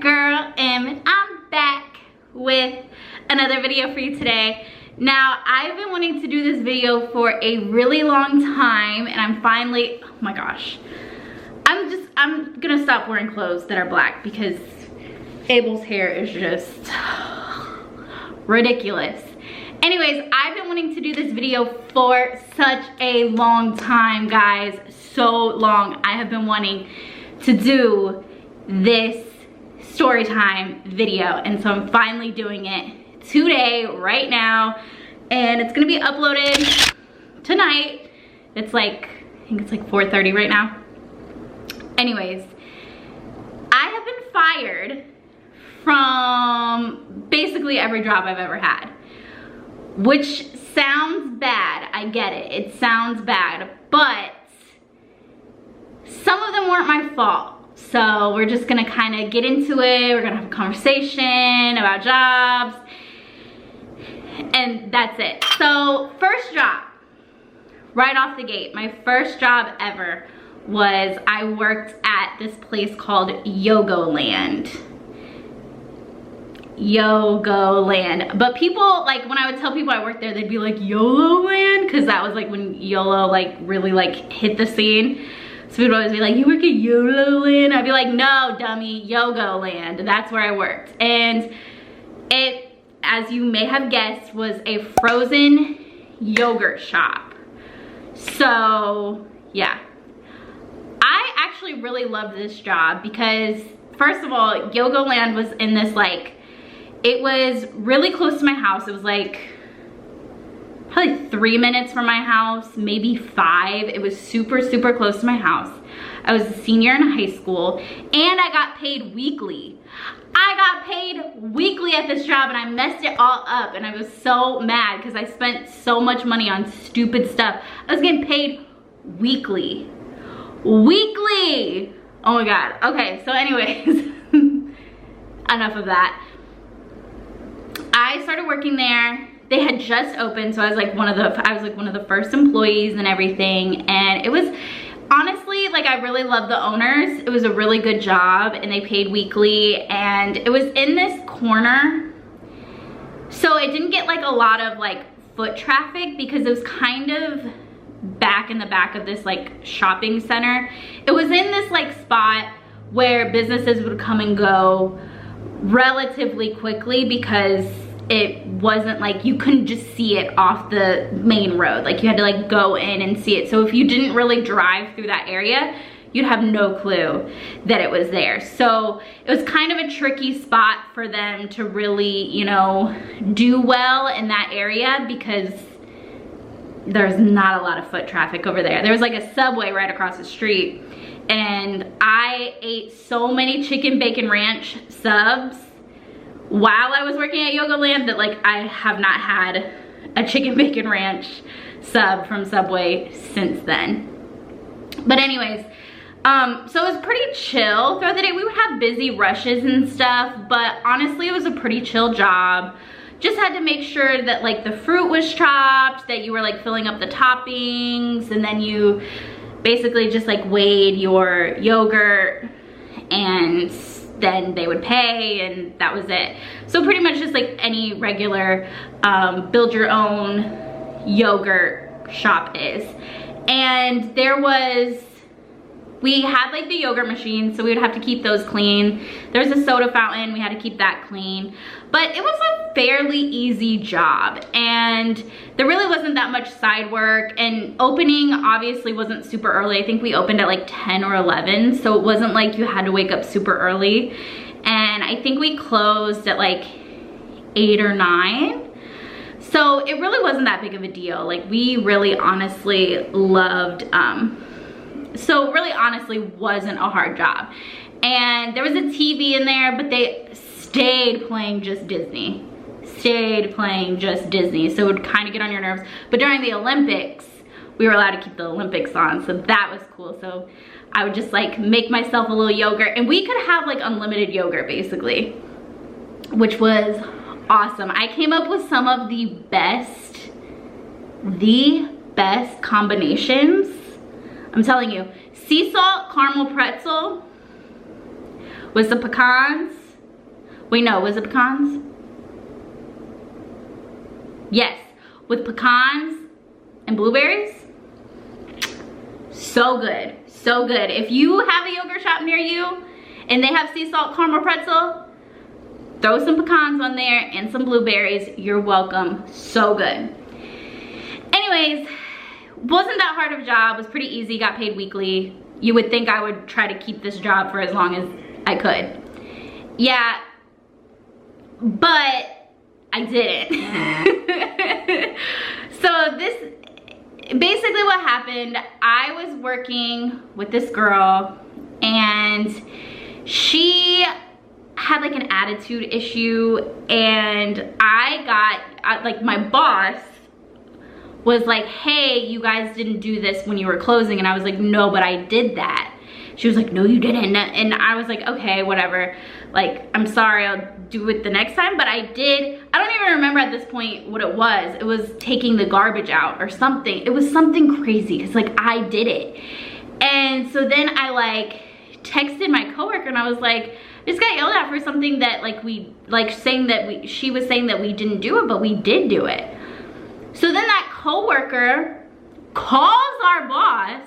girl Em, and I'm back with another video for you today. Now, I've been wanting to do this video for a really long time, and I'm finally, oh my gosh. I'm gonna stop wearing clothes that are black because Abel's hair is just ridiculous. Anyways, I've been wanting to do this video for such a long time, guys. So long. I have been wanting to do this story time video, and so I'm finally doing it today, right now, and it's gonna be uploaded tonight. It's like, I think it's like 4:30 right now. Anyways, I have been fired from basically every job I've ever had, which sounds bad. I get it, it sounds bad, but some of them weren't my fault. So we're just gonna kind of get into it. We're gonna have a conversation about jobs, and that's it. So first job, right off the gate, my first job ever was I worked at this place called Yogoland. Yogoland. But people, like, when I would tell people I worked there, they'd be like, YOLO Land? Because that was like when YOLO like really like hit the scene. So people would always be like, you work at YOLO Land? I'd be like, no, dummy, Yogoland. That's where I worked. And it, as you may have guessed, was a frozen yogurt shop. So yeah, I actually really loved this job because, first of all, Yogoland was in this, like, it was really close to my house. It was like probably 3 minutes from my house, maybe 5. It was super, super close to my house. I was a senior in high school, and I got paid weekly. I got paid weekly at this job, and I messed it all up, and I was so mad because I spent so much money on stupid stuff. I was getting paid weekly. Weekly! Oh my god. Okay, so anyways, enough of that. I started working there. They had just opened, so I was like one of the first employees and everything, and it was honestly, like, I really loved the owners. It was a really good job, and they paid weekly, and it was in this corner, so it didn't get like a lot of like foot traffic because it was kind of back in the back of this like shopping center. It was in this like spot where businesses would come and go relatively quickly because it wasn't like, you couldn't just see it off the main road. Like, you had to like go in and see it. So if you didn't really drive through that area, you'd have no clue that it was there. So it was kind of a tricky spot for them to really, you know, do well in that area because there's not a lot of foot traffic over there. There was like a Subway right across the street, and I ate so many chicken bacon ranch subs while I was working at Yogoland that like I have not had a chicken bacon ranch sub from Subway since then. But anyways, so it was pretty chill throughout the day. We would have busy rushes and stuff, but honestly it was a pretty chill job. Just had to make sure that like the fruit was chopped, that you were like filling up the toppings, and then you basically just like weighed your yogurt, and then they would pay, and that was it. So pretty much just like any regular build your own yogurt shop is. And there was, we had like the yogurt machine, so we would have to keep those clean. There's a soda fountain, we had to keep that clean. But it was a fairly easy job, and there really wasn't that much side work, and opening obviously wasn't super early. I think we opened at like 10 or 11, so it wasn't like you had to wake up super early. And I think we closed at like 8 or 9. So it really wasn't that big of a deal. Like, we really honestly loved, so really honestly wasn't a hard job. And there was a TV in there, but they stayed playing just Disney. Stayed playing just Disney, so it would kind of get on your nerves. But during the Olympics, we were allowed to keep the Olympics on, so that was cool. So I would just like make myself a little yogurt, and we could have like unlimited yogurt basically, which was awesome. I came up with some of the best combinations. I'm telling you, sea salt caramel pretzel with some pecans, Wait, no, was it pecans? Yes, with pecans and blueberries. So good, so good. If you have a yogurt shop near you and they have sea salt caramel pretzel, throw some pecans on there and some blueberries. You're welcome. So good. Anyways, wasn't that hard of a job. It was pretty easy. Got paid weekly. You would think I would try to keep this job for as long as I could. Yeah, but I didn't. So this, basically what happened, I was working with this girl and she had like an attitude issue, and like my boss was like, hey, you guys didn't do this when you were closing. And I was like, no, but I did that. She was like, no, you didn't. And I was like, okay, whatever. Like, I'm sorry, I'll do it the next time. But I did, I don't even remember at this point what it was. It was taking the garbage out or something. It was something crazy, because like I did it. And so then I like texted my coworker and I was like, I just got yelled at for something that like she was saying that we didn't do it, but we did do it. So then that coworker calls our boss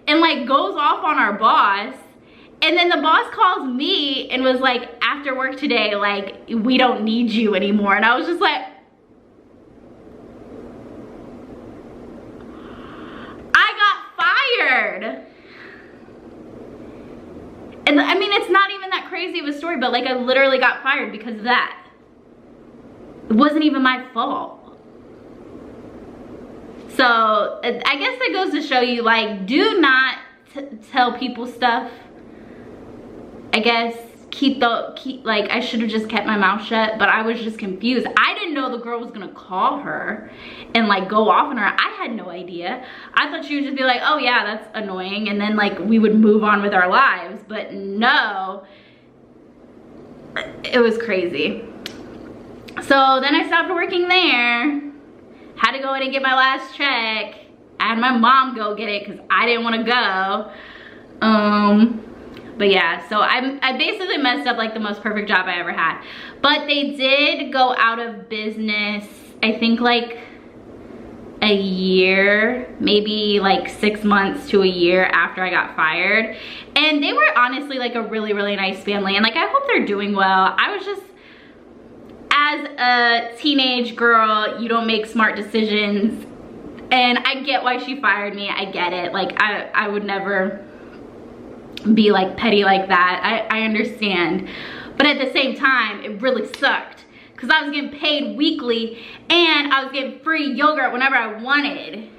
and like goes off on our boss. And then the boss calls me and was like, after work today, like, we don't need you anymore. And I was just like, I got fired. And I mean, it's not even that crazy of a story, but like I literally got fired because of that. It wasn't even my fault. So I guess that goes to show you, like, do not tell people stuff. I guess like I should have just kept my mouth shut, but I was just confused. I didn't know the girl was gonna call her and like go off on her. I had no idea. I thought she would just be like, oh yeah, that's annoying, and then like we would move on with our lives. But no, it was crazy. So then I stopped working there. Had to go in and get my last check. I had my mom go get it because I didn't want to go. But yeah, so I basically messed up like the most perfect job I ever had. But they did go out of business, I think like a year, maybe like 6 months to a year after I got fired. And they were honestly like a really, really nice family. And like, I hope they're doing well. I was just, as a teenage girl, you don't make smart decisions. And I get why she fired me. I get it. Like, I would never be like petty like that. I understand. But at the same time, it really sucked because I was getting paid weekly and I was getting free yogurt whenever I wanted.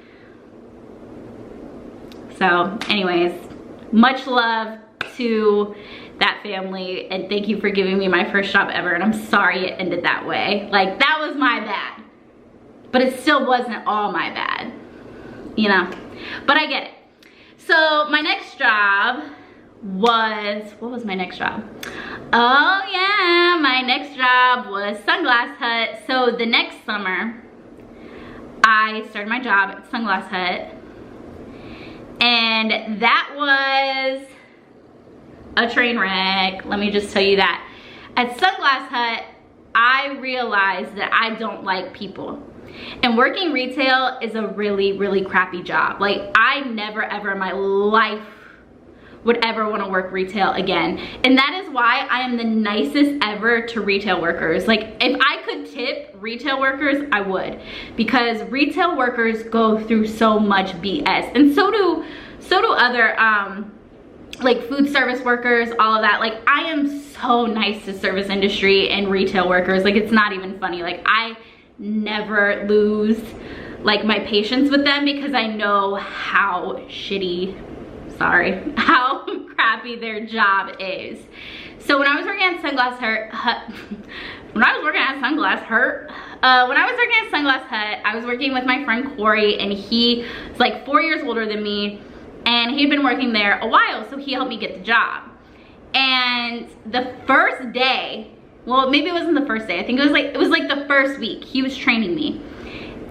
So anyways, much love to that family, and thank you for giving me my first job ever. And I'm sorry it ended that way. Like, that was my bad, but it still wasn't all my bad, you know. But I get it. So my next job was, what was my next job? Oh yeah, my next job was Sunglass Hut. So the next summer, I started my job at Sunglass Hut, and that was a train wreck. Let me just tell you that. At Sunglass Hut, I realized that I don't like people. And working retail is a really, really crappy job. Like, I never ever in my life would ever want to work retail again. And that is why I am the nicest ever to retail workers. Like, if I could tip retail workers, I would. Because retail workers go through so much BS. And so do other, like food service workers, all of that. Like, I am so nice to service industry and retail workers. Like, it's not even funny. Like, I never lose like my patience with them because I know how shitty, sorry, how crappy their job is. So when I was working at Sunglass Hut, I was working with my friend Corey, and he was like 4 years older than me, and he'd been working there a while, so he helped me get the job. And the first day, well, maybe it wasn't the first day, I think it was like the first week, he was training me.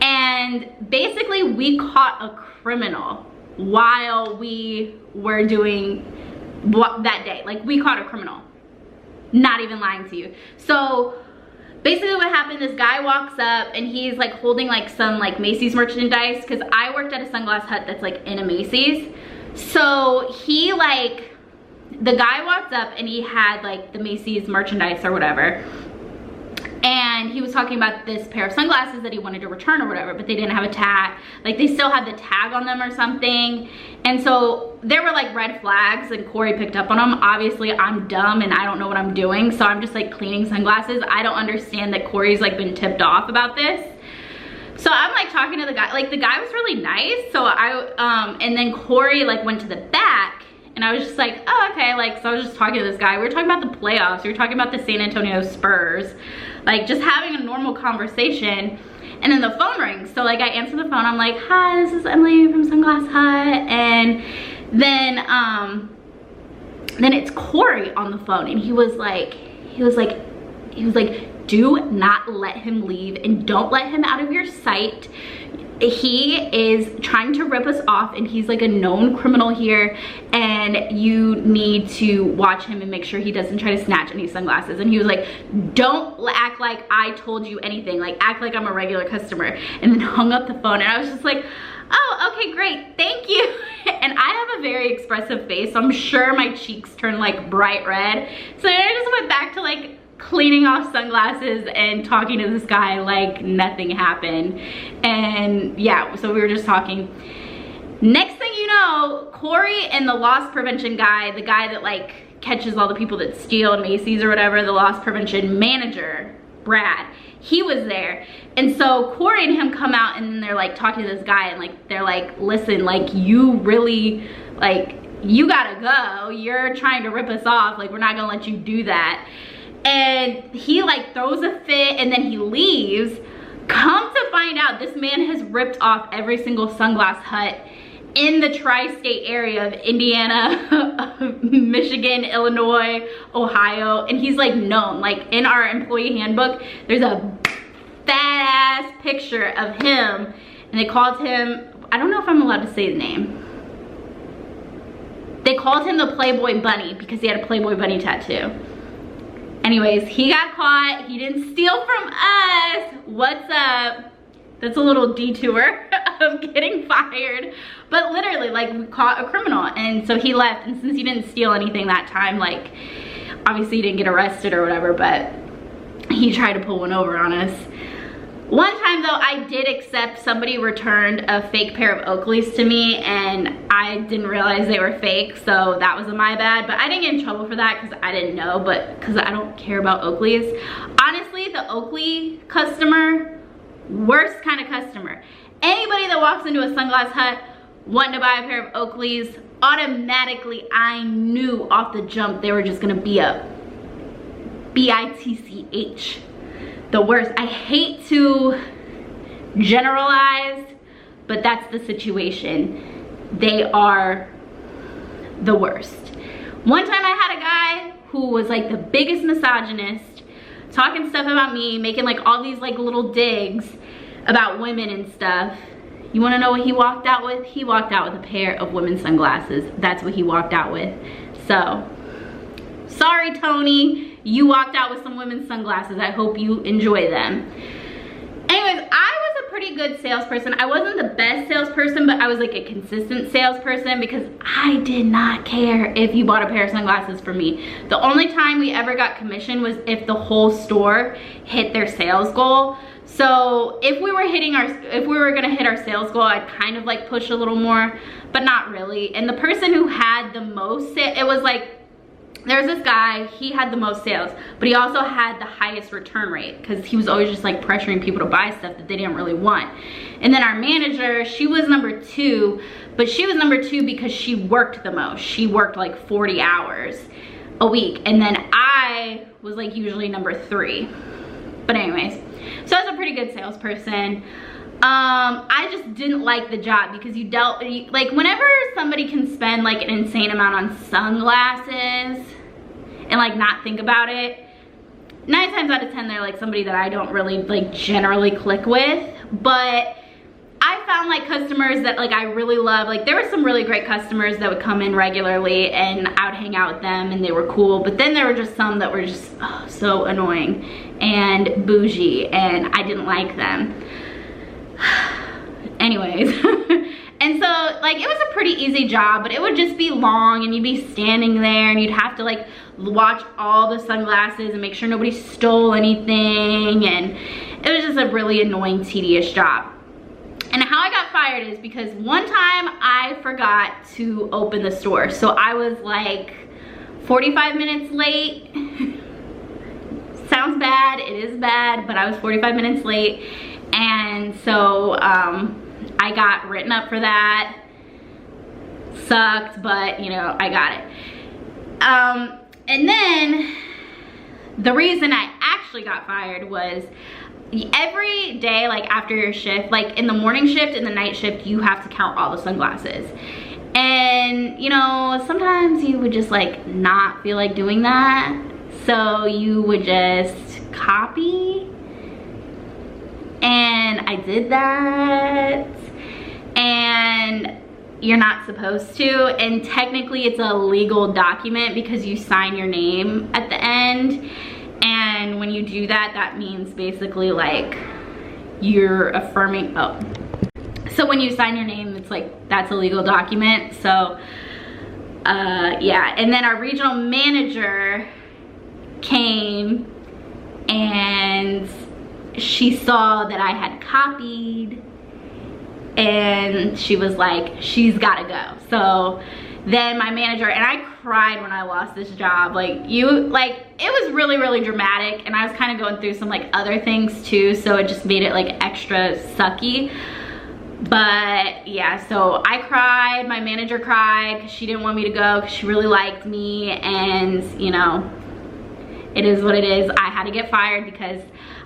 And basically we caught a criminal while we were doing that day. Like, we caught a criminal. Not even lying to you. So basically what happened, this guy walks up and he's like holding like some like Macy's merchandise, because I worked at a Sunglass Hut that's like in a Macy's. So he like, the guy walked up and he had like the Macy's merchandise or whatever. And he was talking about this pair of sunglasses that he wanted to return or whatever, but they didn't have a tag. Like they still had the tag on them or something. And so there were like red flags and Corey picked up on them. Obviously I'm dumb and I don't know what I'm doing. So I'm just like cleaning sunglasses. I don't understand that Corey's like been tipped off about this. So I'm like talking to the guy, like the guy was really nice. So and then Corey like went to the back. And I was just like, oh, okay, like, so I was just talking to this guy. We were talking about the playoffs. We were talking about the San Antonio Spurs. Like, just having a normal conversation. And then the phone rings. So, like, I answer the phone. I'm like, hi, this is Emily from Sunglass Hut. And then it's Corey on the phone. And he was like, do not let him leave. And don't let him out of your sight. He is trying to rip us off and he's like a known criminal here, and you need to watch him and make sure he doesn't try to snatch any sunglasses. And he was like, don't act like I told you anything, like act like I'm a regular customer, and then hung up the phone. And I was just like, oh, okay, great, thank you. And I have a very expressive face, so I'm sure my cheeks turned like bright red. So then I just went back to like cleaning off sunglasses and talking to this guy like nothing happened. And yeah, so we were just talking. Next thing you know, Corey and the loss prevention guy, the guy that like catches all the people that steal at Macy's or whatever, the loss prevention manager, Brad, he was there. And so Corey and him come out and they're like talking to this guy and like they're like, listen, like you really, like you gotta go, you're trying to rip us off, like we're not gonna let you do that. And he like throws a fit and then he leaves. Come to find out, this man has ripped off every single Sunglass Hut in the tri-state area of Indiana, Michigan, Illinois, Ohio. And he's like known, like in our employee handbook, there's a fat ass picture of him. And they called him, I don't know if I'm allowed to say the name. They called him the Playboy Bunny because he had a Playboy Bunny tattoo. Anyways, he got caught. He didn't steal from us. What's up? That's a little detour of getting fired. But literally, like, we caught a criminal. And so he left. And since he didn't steal anything that time, like, obviously he didn't get arrested or whatever, but he tried to pull one over on us. One time though, I did accept somebody returned a fake pair of Oakleys to me and I didn't realize they were fake, so that was my bad. But I didn't get in trouble for that because I didn't know, but because I don't care about Oakleys. Honestly, the Oakley customer, worst kind of customer. Anybody that walks into a Sunglass Hut wanting to buy a pair of Oakleys, automatically I knew off the jump they were just gonna be a bitch. The worst. I hate to generalize, but that's the situation. They are the worst. One time I had a guy who was like the biggest misogynist, talking stuff about me, making like all these like little digs about women and stuff. You wanna know what he walked out with? He walked out with a pair of women's sunglasses. That's what he walked out with. So, sorry Tony. You walked out with some women's sunglasses. I hope you enjoy them. Anyways, I was a pretty good salesperson. I wasn't the best salesperson, but I was like a consistent salesperson because I did not care if you bought a pair of sunglasses from me. The only time we ever got commission was if the whole store hit their sales goal. So if we were gonna hit our sales goal, I'd kind of like push a little more, but not really. And the person who had the most, it was like, there's this guy, he had the most sales, but he also had the highest return rate because he was always just like pressuring people to buy stuff that they didn't really want. And then our manager, she was number 2, but she was number 2 because she worked the most. She worked like 40 hours a week. And then I was like usually number 3. But anyways, so I was a pretty good salesperson. I just didn't like the job because like whenever somebody can spend like an insane amount on sunglasses and like not think about it, 9 times out of 10 they're like somebody that I don't really like generally click with. But I found like customers that like I really love. Like there were some really great customers that would come in regularly and I would hang out with them and they were cool. But then there were just some that were just so annoying and bougie and I didn't like them. Anyways. And so like it was a pretty easy job, but it would just be long and you'd be standing there and you'd have to like watch all the sunglasses and make sure nobody stole anything, and it was just a really annoying, tedious job. And how I got fired is because one time I forgot to open the store. So I was like 45 minutes late. Sounds bad, it is bad, but I was 45 minutes late. And so I got written up for that. Sucked, but you know, I got it. And then the reason I actually got fired was every day, like after your shift, like in the morning shift and the night shift, you have to count all the sunglasses. And you know, sometimes you would just like not feel like doing that. So you would just copy. And I did that. And you're not supposed to, and technically it's a legal document because you sign your name at the end, and when you do that, that means basically like you're affirming. So when you sign your name, it's like that's a legal document. So yeah, and then our regional manager came and she saw that I had copied and she was like, she's gotta go. So then my manager, and I cried when I lost this job. Like it was really, really dramatic, and I was kind of going through some like other things too, so it just made it like extra sucky. But yeah, so I cried, my manager cried because she didn't want me to go because she really liked me, and you know, it is what it is. I had to get fired because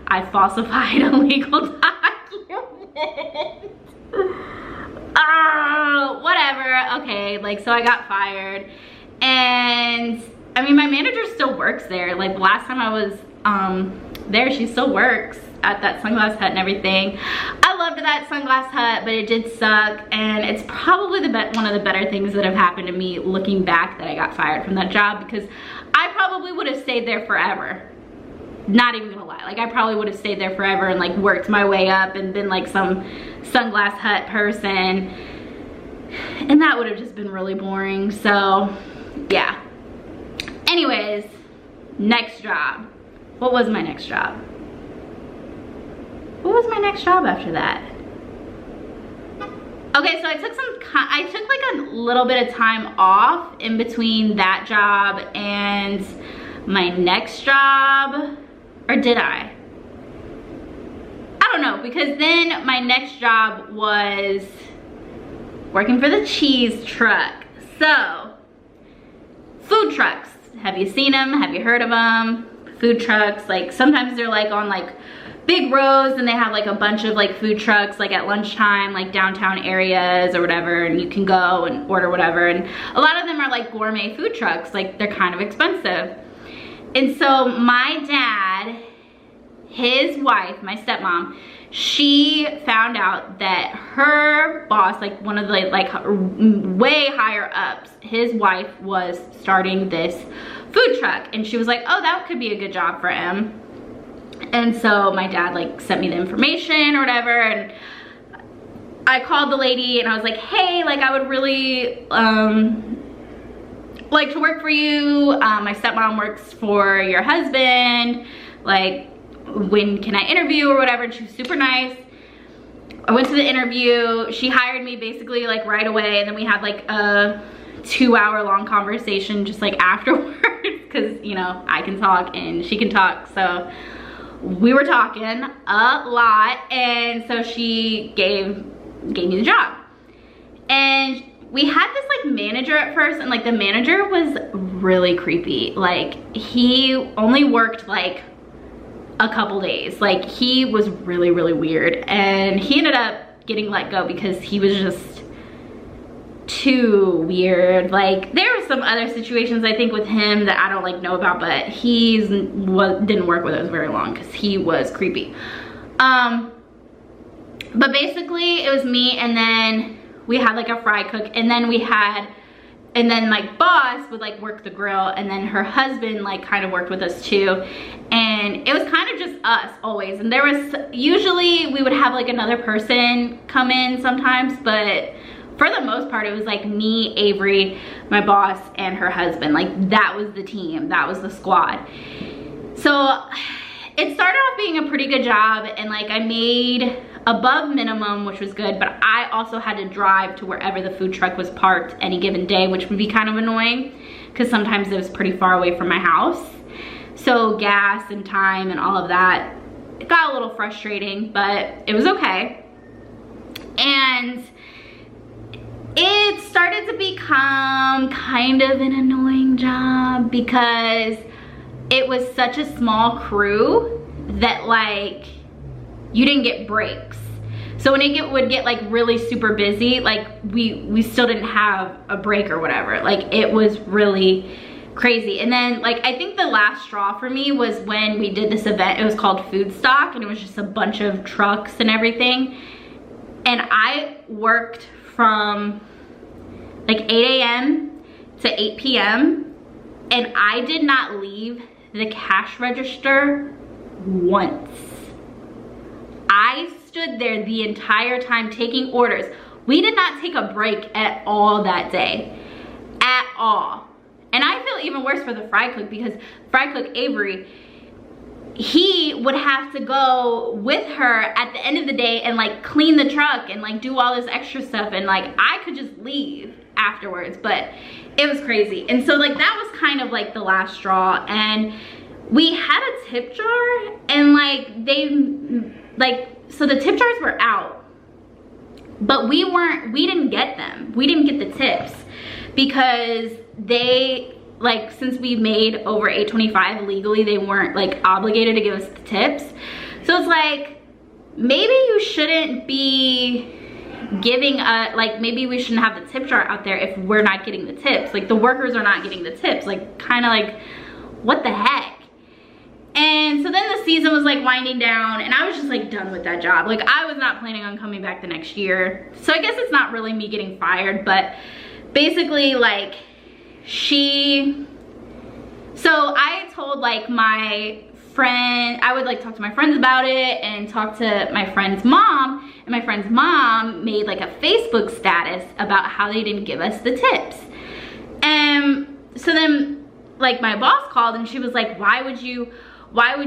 I falsified a legal document. Oh, whatever. Okay, like so I got fired, and I mean my manager still works there. Like last time I was there, she still works at that sunglass hut and everything. I loved that sunglass hut, but it did suck, and it's probably one of the better things that have happened to me looking back that I got fired from that job, because I probably would have stayed there forever. Not even gonna lie, like I probably would have stayed there forever and like worked my way up and been like some sunglass hut person, and that would have just been really boring. So yeah, anyways, next job. What was my next job? What was my next job after that? Okay, so I took like a little bit of time off in between that job and my next job. Or did I? I don't know, because then my next job was working for the cheese truck. So, food trucks. Have you seen them? Have you heard of them? Food trucks, like sometimes they're like on like big roads and they have like a bunch of like food trucks like at lunchtime, like downtown areas or whatever, and you can go and order whatever. And a lot of them are like gourmet food trucks, like they're kind of expensive. And so my dad, his wife, my stepmom, she found out that her boss, like one of the like way higher ups, his wife was starting this food truck, and she was like, oh, that could be a good job for him. And so my dad like sent me the information or whatever, and I called the lady and I was like, hey, like I would really like to work for you. My stepmom works for your husband. Like, when can I interview or whatever? And she was super nice. I went to the interview. She hired me basically like right away, and then we had like a 2-hour long conversation just like afterwards, because you know, I can talk and she can talk, so we were talking a lot. And so she gave me the job, and we had this like manager at first, and like the manager was really creepy. Like he only worked like a couple days. Like he was really, really weird, and he ended up getting let go because he was just too weird. Like there were some other situations I think with him that I don't like know about, but didn't work with us very long because he was creepy. But basically it was me, and then we had like a fry cook, and then my boss would like work the grill, and then her husband like kind of worked with us too. And it was kind of just us always. And there was, usually we would have like another person come in sometimes, but for the most part it was like me, Avery, my boss, and her husband. Like that was the team, that was the squad. So it started off being a pretty good job, and like I made above minimum, which was good, but I also had to drive to wherever the food truck was parked any given day, which would be kind of annoying because sometimes it was pretty far away from my house. So gas and time and all of that, it got a little frustrating, but it was okay. And it started to become kind of an annoying job because it was such a small crew that like you didn't get breaks. So when it would get like really super busy, like we still didn't have a break or whatever. Like it was really crazy. And then like I think the last straw for me was when we did this event. It was called Food Stock, and it was just a bunch of trucks and everything. And I worked from like 8 a.m. to 8 p.m. and I did not leave the cash register once. I stood there the entire time taking orders. We did not take a break at all that day, at all. And I feel even worse for the fry cook, because fry cook Avery, he would have to go with her at the end of the day and like clean the truck and like do all this extra stuff, and like I could just leave afterwards, but it was crazy. And so like that was kind of like the last straw. And we had a tip jar, and like so the tip jars were out, but we didn't get them. We didn't get the tips because they, like, since we made over $8.25 legally, they weren't like obligated to give us the tips. So it's like, maybe you shouldn't be giving like maybe we shouldn't have the tip jar out there if we're not getting the tips. Like the workers are not getting the tips, like kind of like what the heck. And so then the season was like winding down, and I was just like done with that job. Like I was not planning on coming back the next year. So I guess it's not really me getting fired, but basically like so I told like my friend, I would like talk to my friends about it and talk to my friend's mom, and my friend's mom made like a Facebook status about how they didn't give us the tips. And so then like my boss called, and she was like, why would you let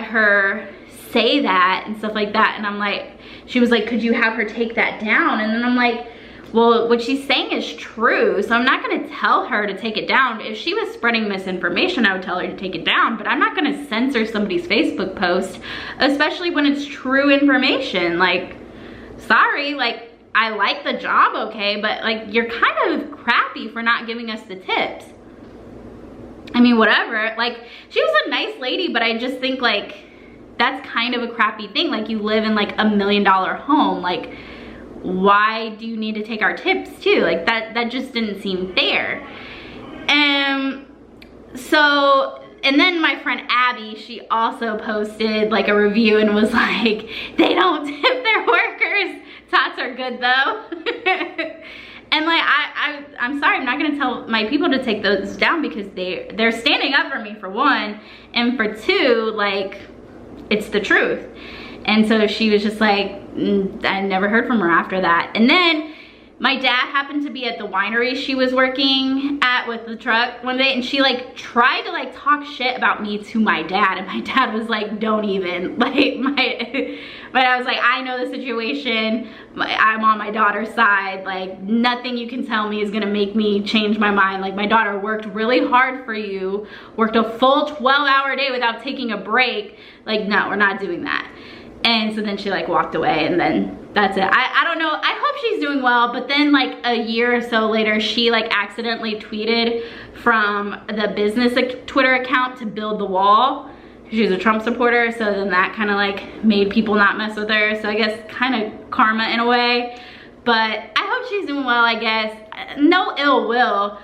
her say that and stuff like that? And I'm like, she was like, could you have her take that down? And then I'm like, well, what she's saying is true, so I'm not gonna tell her to take it down. If she was spreading misinformation, I would tell her to take it down, but I'm not gonna censor somebody's Facebook post, especially when it's true information. Like, sorry, like, I like the job, okay, but like, you're kind of crappy for not giving us the tips. I mean, whatever. Like, she was a nice lady, but I just think like, that's kind of a crappy thing. Like, you live in like $1 million home. Like, why do you need to take our tips too? Like that just didn't seem fair. So, and then my friend Abby, she also posted like a review and was like, they don't tip their workers. Tots are good though. And like, I'm sorry, I'm not gonna tell my people to take those down because they're standing up for me, for one, and for two, like, it's the truth. And so she was just like, I never heard from her after that. And then my dad happened to be at the winery she was working at with the truck one day, and she like tried to like talk shit about me to my dad, and my dad was like, don't even. Like but I was like, I know the situation, I'm on my daughter's side, like nothing you can tell me is gonna make me change my mind. Like, my daughter worked really hard for you, worked a full 12-hour day without taking a break. Like, no, we're not doing that. And so then she like walked away, and then that's it. I don't know, I hope she's doing well. But then like a year or so later, she like accidentally tweeted from the business Twitter account to build the wall. She's a Trump supporter, so then that kind of like made people not mess with her. So I guess kind of karma in a way. But I hope she's doing well, I guess. No ill will,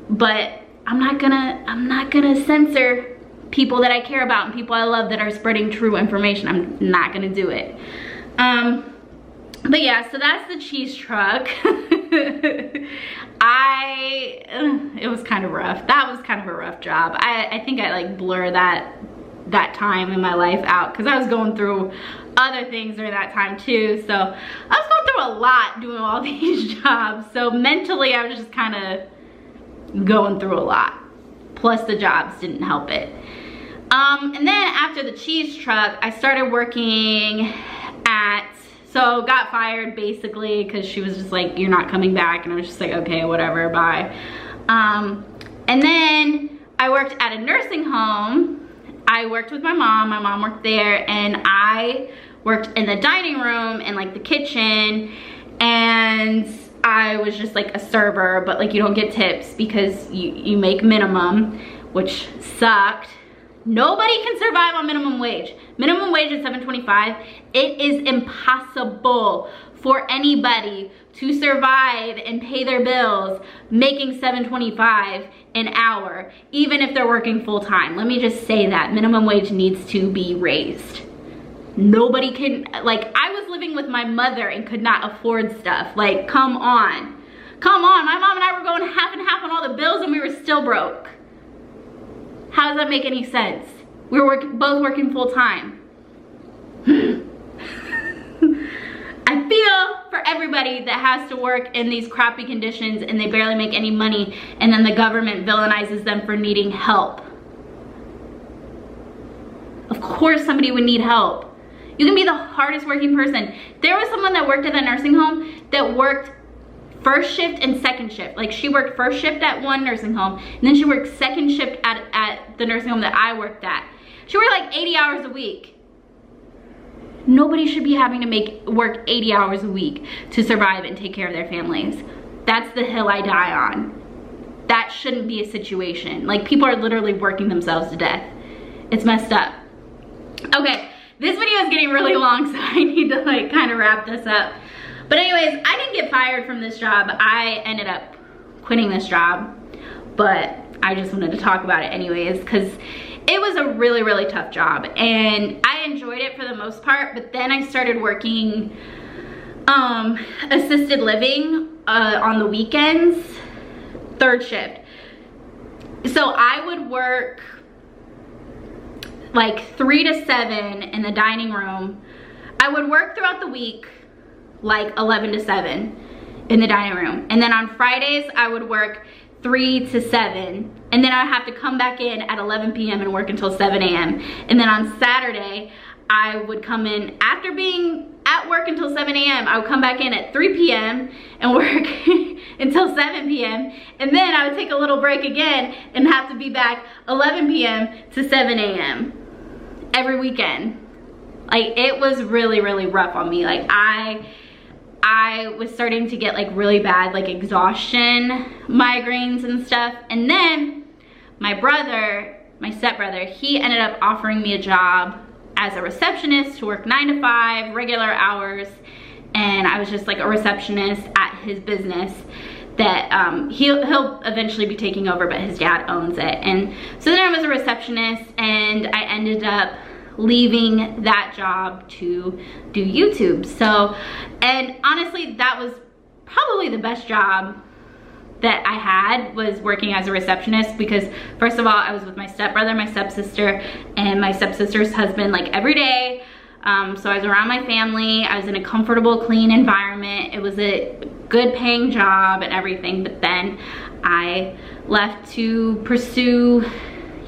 but I'm not gonna censor people that I care about and people I love that are spreading true information. I'm not gonna do it. But yeah, so that's the cheese truck. It was kind of rough. That was kind of a rough job. I think I like blur that time in my life out because I was going through other things during that time too. So I was going through a lot doing all these jobs. So mentally I was just kind of going through a lot. Plus the jobs didn't help it. And then after the cheese truck, I started working so got fired basically because she was just like, you're not coming back. And I was just like, okay, whatever, bye. And then I worked at a nursing home. I worked with my mom worked there, and I worked in the dining room and like the kitchen, and I was just like a server, but like you don't get tips because you make minimum, which sucked. Nobody can survive on minimum wage. Minimum wage is $7.25. It is impossible for anybody to survive and pay their bills making $7.25 an hour, even if they're working full time. Let me just say that minimum wage needs to be raised. Nobody can, like, I was living with my mother and could not afford stuff. Like, come on. Come on, my mom and I were going half and half on all the bills and we were still broke. How does that make any sense? We were both working full time. I feel for everybody that has to work in these crappy conditions and they barely make any money, and then the government villainizes them for needing help. Of course somebody would need help. You can be the hardest working person. There was someone that worked at that nursing home that worked first shift and second shift. Like, she worked first shift at one nursing home, and then she worked second shift at the nursing home that I worked at. She worked like 80 hours a week. Nobody should be having to work 80 hours a week to survive and take care of their families. That's the hill I die on. That shouldn't be a situation. Like, people are literally working themselves to death. It's messed up. Okay, this video is getting really long, so I need to like kind of wrap this up. But anyways, I didn't get fired from this job. I ended up quitting this job, but I just wanted to talk about it anyways because it was a really, really tough job, and I enjoyed it for the most part. But then I started working assisted living on the weekends, third shift. So I would work like 3 to 7 in the dining room. I would work throughout the week like 11 to 7 in the dining room, and then on Fridays I would work 3 to 7, and then I'd have to come back in at 11 p.m. and work until 7 a.m. and then on Saturday I would come in after being at work until 7 a.m. I would come back in at 3 p.m. and work until 7 p.m. and then I would take a little break again and have to be back 11 p.m. to 7 a.m. every weekend. Like, it was really, really rough on me. Like, I was starting to get like really bad like exhaustion migraines and stuff. And then my brother, my stepbrother, he ended up offering me a job as a receptionist to work 9 to 5 regular hours, and I was just like a receptionist at his business that he'll eventually be taking over, but his dad owns it. And so then I was a receptionist, and I ended up leaving that job to do YouTube. So, and honestly, that was probably the best job that I had, was working as a receptionist, because first of all, I was with my stepbrother, my stepsister, and my stepsister's husband like every day. So I was around my family. I was in a comfortable, clean environment. It was a good paying job and everything, but then I left to pursue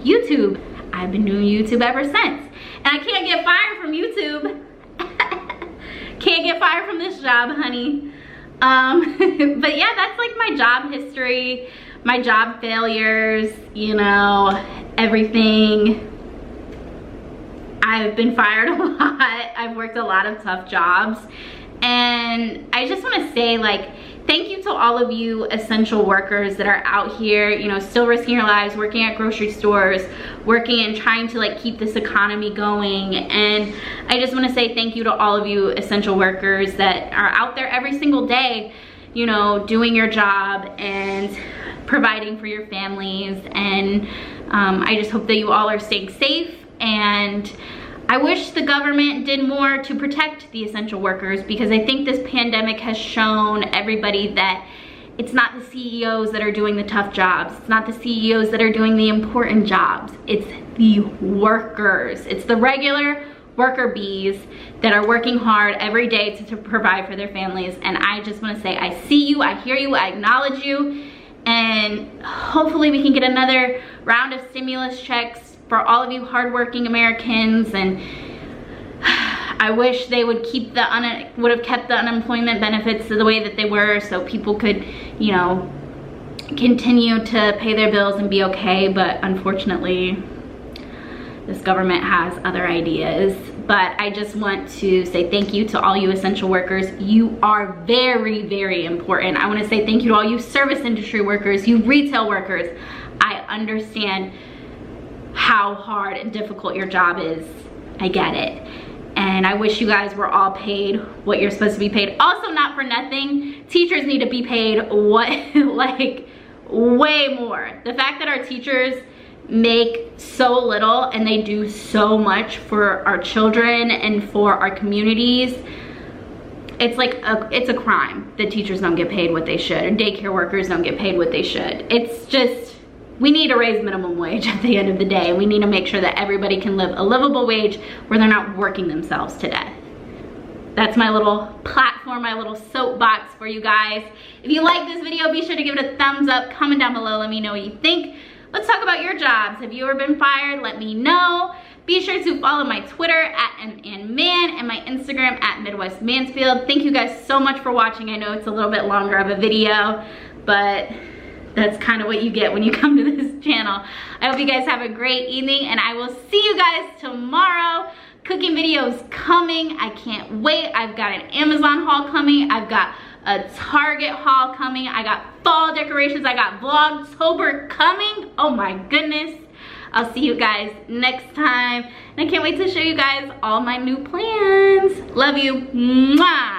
YouTube. I've been doing YouTube ever since. And I can't get fired from YouTube. Can't get fired from this job, honey. But yeah, that's like my job history, my job failures, you know, everything. I've been fired a lot. I've worked a lot of tough jobs. And I just want to say, like, thank you to all of you essential workers that are out here, you know, still risking your lives, working at grocery stores, working and trying to like keep this economy going. And I just want to say thank you to all of you essential workers that are out there every single day, you know, doing your job and providing for your families. And I just hope that you all are staying safe, and I wish the government did more to protect the essential workers, because I think this pandemic has shown everybody that it's not the CEOs that are doing the tough jobs. It's not the CEOs that are doing the important jobs. It's the workers. It's the regular worker bees that are working hard every day to provide for their families. And I just want to say, I see you, I hear you, I acknowledge you, and hopefully we can get another round of stimulus checks for all of you hardworking Americans. And I wish they would keep would have kept the unemployment benefits the way that they were, so people could, you know, continue to pay their bills and be okay. But unfortunately, this government has other ideas. But I just want to say thank you to all you essential workers. You are very, very important. I want to say thank you to all you service industry workers, you retail workers. I understand how hard and difficult your job is. I get it. And I wish you guys were all paid what you're supposed to be paid. Also, not for nothing, teachers need to be paid like way more. The fact that our teachers make so little and they do so much for our children and for our communities, it's like it's a crime that teachers don't get paid what they should, and daycare workers don't get paid what they should. It's just, we need to raise minimum wage at the end of the day. We need to make sure that everybody can live a livable wage where they're not working themselves to death. That's my little platform, my little soapbox for you guys. If you like this video, be sure to give it a thumbs up. Comment down below, let me know what you think. Let's talk about your jobs. Have you ever been fired? Let me know. Be sure to follow my Twitter at @MAnMan and my Instagram at Midwest Mansfield. Thank you guys so much for watching. I know it's a little bit longer of a video, but that's kind of what you get when you come to this channel. I hope you guys have a great evening, and I will see you guys tomorrow. Cooking videos coming. I can't wait. I've got an Amazon haul coming. I've got a Target haul coming. I got fall decorations. I got Vlogtober coming. Oh my goodness. I'll see you guys next time. And I can't wait to show you guys all my new plans. Love you. Mwah.